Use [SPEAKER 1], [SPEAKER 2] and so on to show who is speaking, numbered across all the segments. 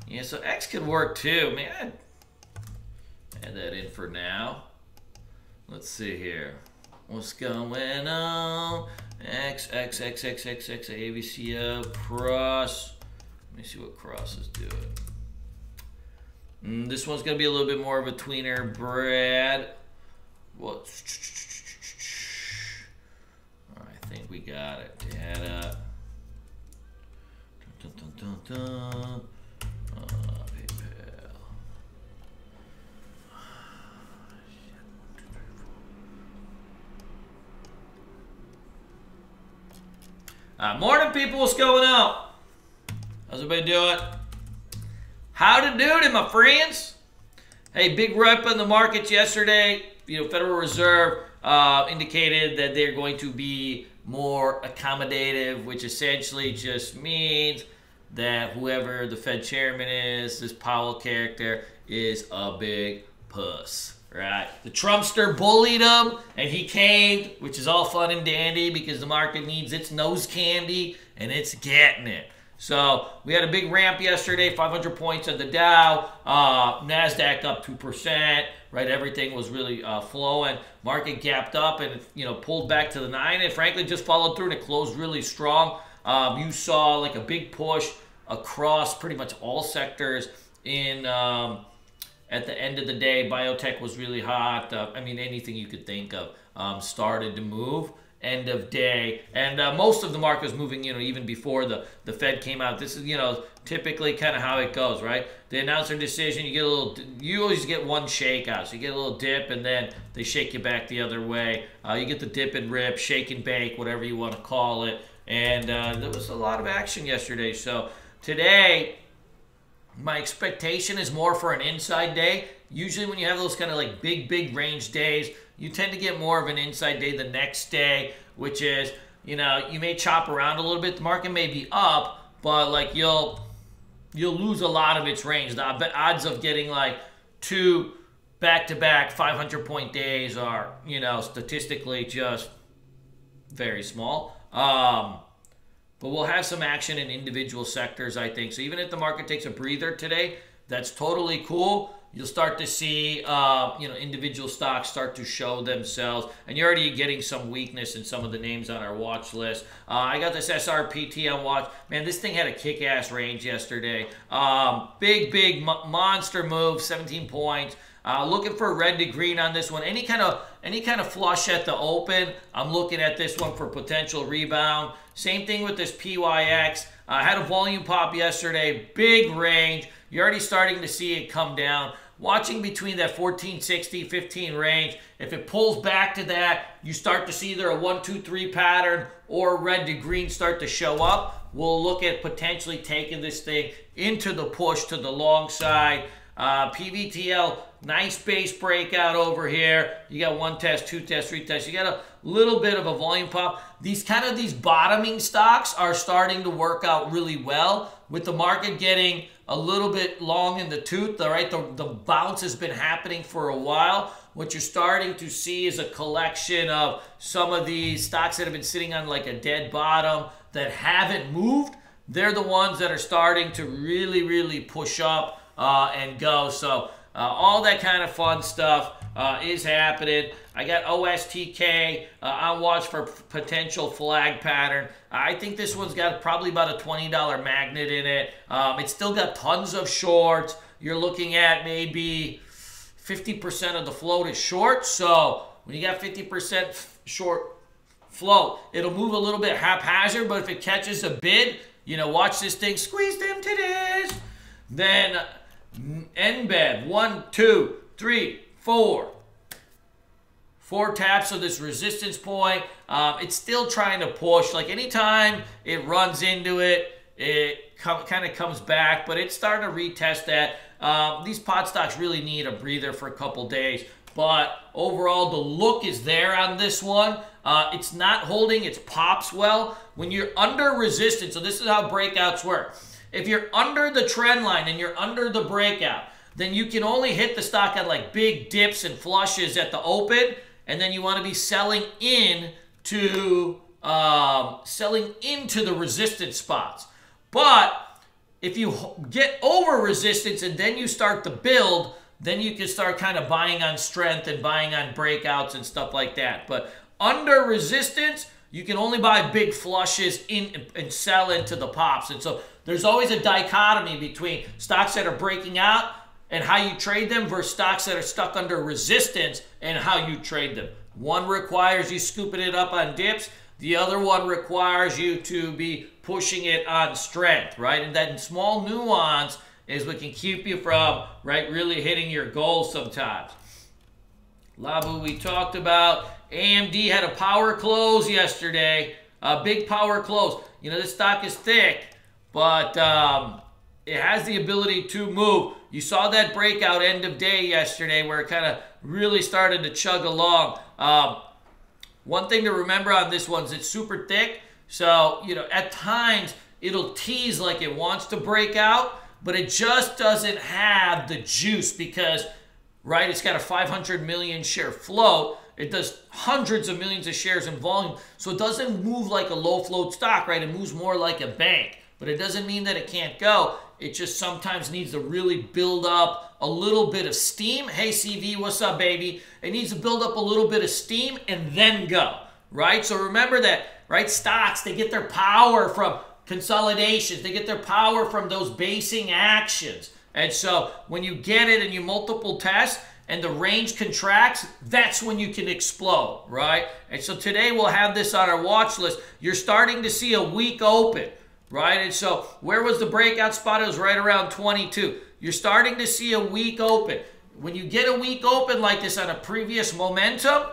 [SPEAKER 1] Yeah, so X could work too. Man, add that in for now. Let's see here. What's going on? X, ABCO, cross. Let me see what cross is doing. This one's going to be a little bit more of a tweener, Brad. What? I think we got it. Data. PayPal. Morning, people. What's going on? How's everybody doing? How to do it, my friends? Hey, big rep in the markets yesterday. Federal Reserve indicated that they're going to be more accommodative, which essentially just means that whoever the Fed chairman is, this Powell character, is a big puss. Right? The Trumpster bullied him, and he caved, which is all fun and dandy because the market needs its nose candy, and it's getting it. So we had a big ramp yesterday, 500 points on the Dow, NASDAQ up 2%, right? Everything was really flowing. Market gapped up and, pulled back to the 9, and frankly just followed through, and it closed really strong. You saw like a big push across pretty much all sectors in at the end of the day. Biotech was really hot. Anything you could think of started to move. End of day, and most of the market was moving, even before the Fed came out. This is, typically kind of how it goes, right? They announce their decision, you always get one shakeout. So you get a little dip, and then they shake you back the other way. You get the dip and rip, shake and bake, whatever you want to call it. And there was a lot of action yesterday. So today, my expectation is more for an inside day. Usually when you have those kind of like big range days, you tend to get more of an inside day the next day, which is, you may chop around a little bit. The market may be up, but like you'll lose a lot of its range. The odds of getting like 2 back-to-back 500-point days are, statistically just very small. But we'll have some action in individual sectors, I think. So even if the market takes a breather today, that's totally cool. You'll start to see, individual stocks start to show themselves. And you're already getting some weakness in some of the names on our watch list. I got this SRPT on watch. Man, this thing had a kick-ass range yesterday. Big monster move, 17 points. Looking for red to green on this one. Any kind of flush at the open, I'm looking at this one for potential rebound. Same thing with this PYX. I had a volume pop yesterday, big range. You're already starting to see it come down. Watching between that 1460, 15 range. If it pulls back to that, you start to see either a 1, 2, 3 pattern or red to green start to show up. We'll look at potentially taking this thing into the push to the long side. PVTL, nice base breakout over here. You got 1 test, 2 tests, 3 tests. You got a little bit of a volume pop. These bottoming stocks are starting to work out really well with the market getting a little bit long in the tooth. All right, the bounce has been happening for a while. What you're starting to see is a collection of some of these stocks that have been sitting on like a dead bottom that haven't moved. They're the ones that are starting to really push up and go. So all that kind of fun stuff is happening. I got OSTK on watch for potential flag pattern. I think this one's got probably about a $20 magnet in it. It's still got tons of shorts. You're looking at maybe 50% of the float is short. So when you got 50% short float, it'll move a little bit haphazard. But if it catches a bid, watch this thing squeeze them titties. Then NBED, 1, 2, 3, 4. 4 taps of this resistance point. It's still trying to push. Like anytime it runs into it, it kind of comes back, but it's starting to retest that. These pot stocks really need a breather for a couple days, but overall the look is there on this one. It's not holding its pops well. When you're under resistance, so this is how breakouts work. If you're under the trend line and you're under the breakout, then you can only hit the stock at like big dips and flushes at the open, and then you want to be selling into the resistance spots. But if you get over resistance and then you start to build, then you can start kind of buying on strength and buying on breakouts and stuff like that. But under resistance, you can only buy big flushes in and sell into the pops. And so there's always a dichotomy between stocks that are breaking out and how you trade them versus stocks that are stuck under resistance and how you trade them. One requires you scooping it up on dips. The other one requires you to be pushing it on strength, right? And that small nuance is what can keep you from, right, really hitting your goals sometimes. Labu, we talked about. AMD had a power close yesterday, a big power close. You know, this stock is thick, but it has the ability to move. You saw that breakout end of day yesterday where it kind of really started to chug along. One thing to remember on this one is it's super thick. So, you know, at times it'll tease like it wants to break out, but it just doesn't have the juice because, right, it's got a 500 million share float. It does hundreds of millions of shares in volume. So it doesn't move like a low float stock, right? It moves more like a bank, but it doesn't mean that it can't go. It just sometimes needs to really build up a little bit of steam. Hey, CV, what's up, baby? It needs to build up a little bit of steam and then go, right? So remember that, right? Stocks, they get their power from consolidations. They get their power from those basing actions. And so when you get it and you multiple test and the range contracts, that's when you can explode, right? And so today we'll have this on our watch list. You're starting to see a weak open, right? And so where was the breakout spot? It was right around 22. You're starting to see a weak open. When you get a weak open like this on a previous momentum,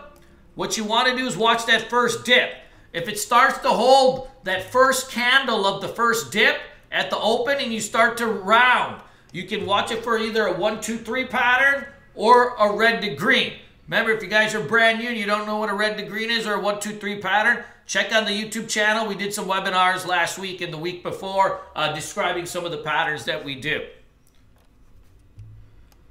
[SPEAKER 1] what you want to do is watch that first dip. If it starts to hold that first candle of the first dip at the open and you start to round, you can watch it for either a 1, 2, 3 pattern or a red to green. Remember, if you guys are brand new and you don't know what a red to green is or a 1, 2, 3 pattern, check on the YouTube channel. We did some webinars last week and the week before describing some of the patterns that we do.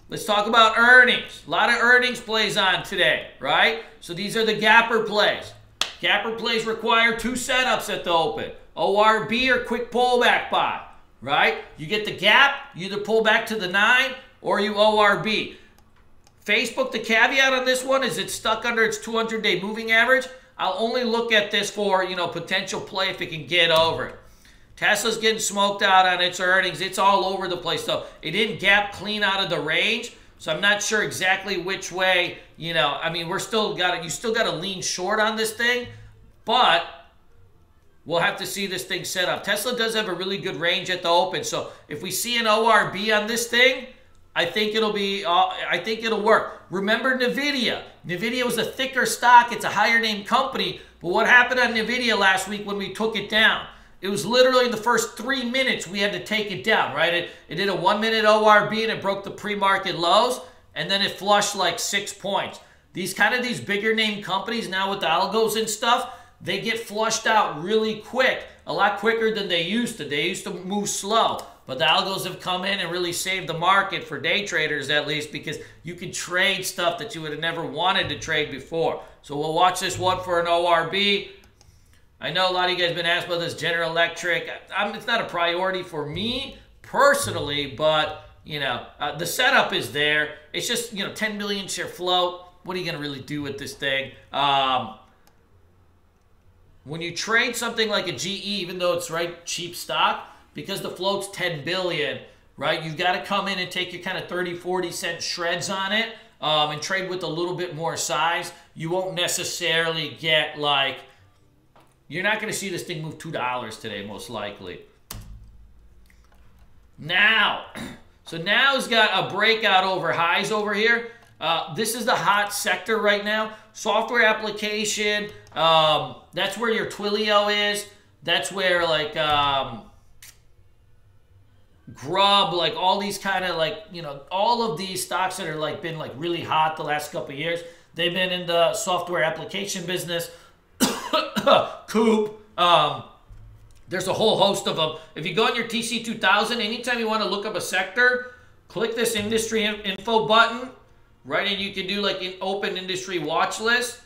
[SPEAKER 1] Let's talk about earnings. A lot of earnings plays on today, right? So these are the gapper plays. Gapper plays require 2 setups at the open. ORB or quick pullback buy, right? You get the gap, you either pull back to the 9 or you ORB. Facebook, the caveat on this one is it's stuck under its 200-day moving average. I'll only look at this for, you know, potential play if it can get over it. Tesla's getting smoked out on its earnings. It's all over the place, though. It didn't gap clean out of the range, so I'm not sure exactly which way, you know. I mean, you still got to lean short on this thing, but we'll have to see this thing set up. Tesla does have a really good range at the open, so if we see an ORB on this thing, I think it'll work. Remember NVIDIA. NVIDIA was a thicker stock. It's a higher name company, but what happened on NVIDIA last week when we took it down? It was literally in the first 3 minutes we had to take it down, right? It did a 1-minute ORB and it broke the pre-market lows, and then it flushed like 6 points. These bigger name companies now with the algos and stuff, they get flushed out really quick, a lot quicker than they used to. They used to move slow, but the algos have come in and really saved the market for day traders at least because you can trade stuff that you would have never wanted to trade before. So we'll watch this one for an ORB. I know a lot of you guys have been asked about this General Electric. It's not a priority for me personally, but, you know, the setup is there. It's just, you know, 10 million share float. What are you going to really do with this thing? When you trade something like a GE, even though it's right cheap stock, because the float's 10 billion, right, you've got to come in and take your kind of 30, 40 cent shreds on it and trade with a little bit more size. You won't necessarily get like, you're not going to see this thing move $2 today, most likely. Now, so now's got a breakout over highs over here. This is the hot sector right now. Software application, that's where your Twilio is. That's where like Grub, like all these kind of like, you know, all of these stocks that are like been like really hot the last couple of years. They've been in the software application business. Coop. There's a whole host of them. If you go on your TC2000, anytime you want to look up a sector, click this industry info button, right? And you can do like an open industry watch list.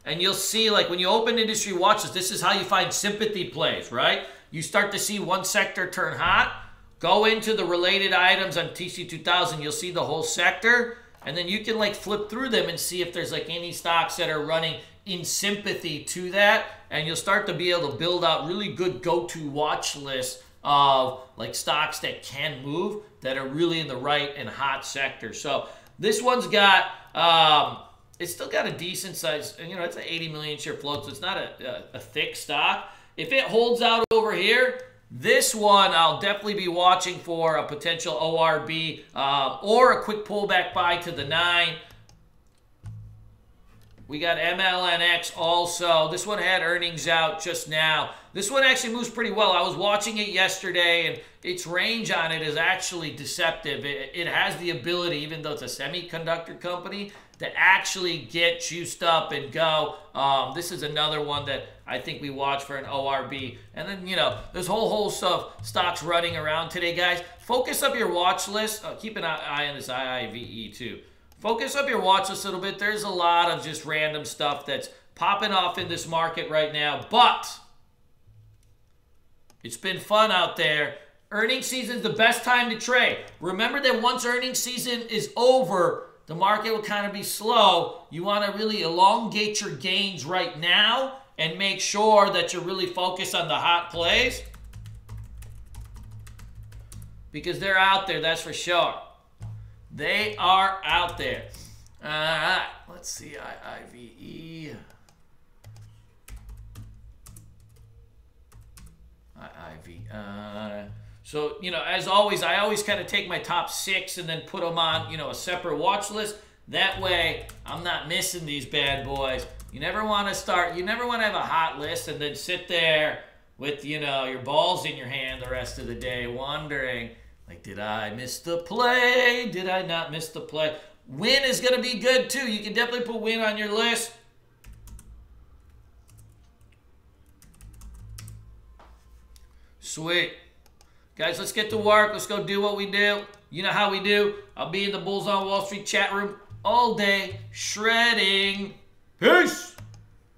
[SPEAKER 1] And you'll see like when you open industry watch list, this is how you find sympathy plays, right? You start to see one sector turn hot. Go into the related items on TC2000. You'll see the whole sector. And then you can like flip through them and see if there's like any stocks that are running in sympathy to that. And you'll start to be able to build out really good go-to watch lists of like stocks that can move, that are really in the right and hot sector. So this one's got, it's still got a decent size, you know, it's an 80 million share float, so it's not a thick stock. If it holds out over here, this one I'll definitely be watching for a potential ORB or a quick pullback buy to the 9. We got MLNX also. This one had earnings out just now. This one actually moves pretty well. I was watching it yesterday, and its range on it is actually deceptive. It has the ability, even though it's a semiconductor company, to actually get juiced up and go. This is another one that I think we watch for an ORB. And then, you know, there's a whole host of stocks running around today, guys. Focus up your watch list. Keep an eye on this IIVE too. Focus up your watch list a little bit. There's a lot of just random stuff that's popping off in this market right now, but it's been fun out there. Earnings season is the best time to trade. Remember that once earnings season is over, the market will kind of be slow. You want to really elongate your gains right now and make sure that you're really focused on the hot plays, because they're out there, that's for sure. They are out there. All right, let's see, IIVE. So, you know, as always, I always kind of take my top 6 and then put them on, you know, a separate watch list. That way, I'm not missing these bad boys. You never want to start, you never want to have a hot list and then sit there with, you know, your balls in your hand the rest of the day wondering, like, did I miss the play? Did I not miss the play? Win is going to be good, too. You can definitely put win on your list. Sweet. Guys, let's get to work. Let's go do what we do. You know how we do. I'll be in the Bulls on Wall Street chat room all day, shredding. Peace.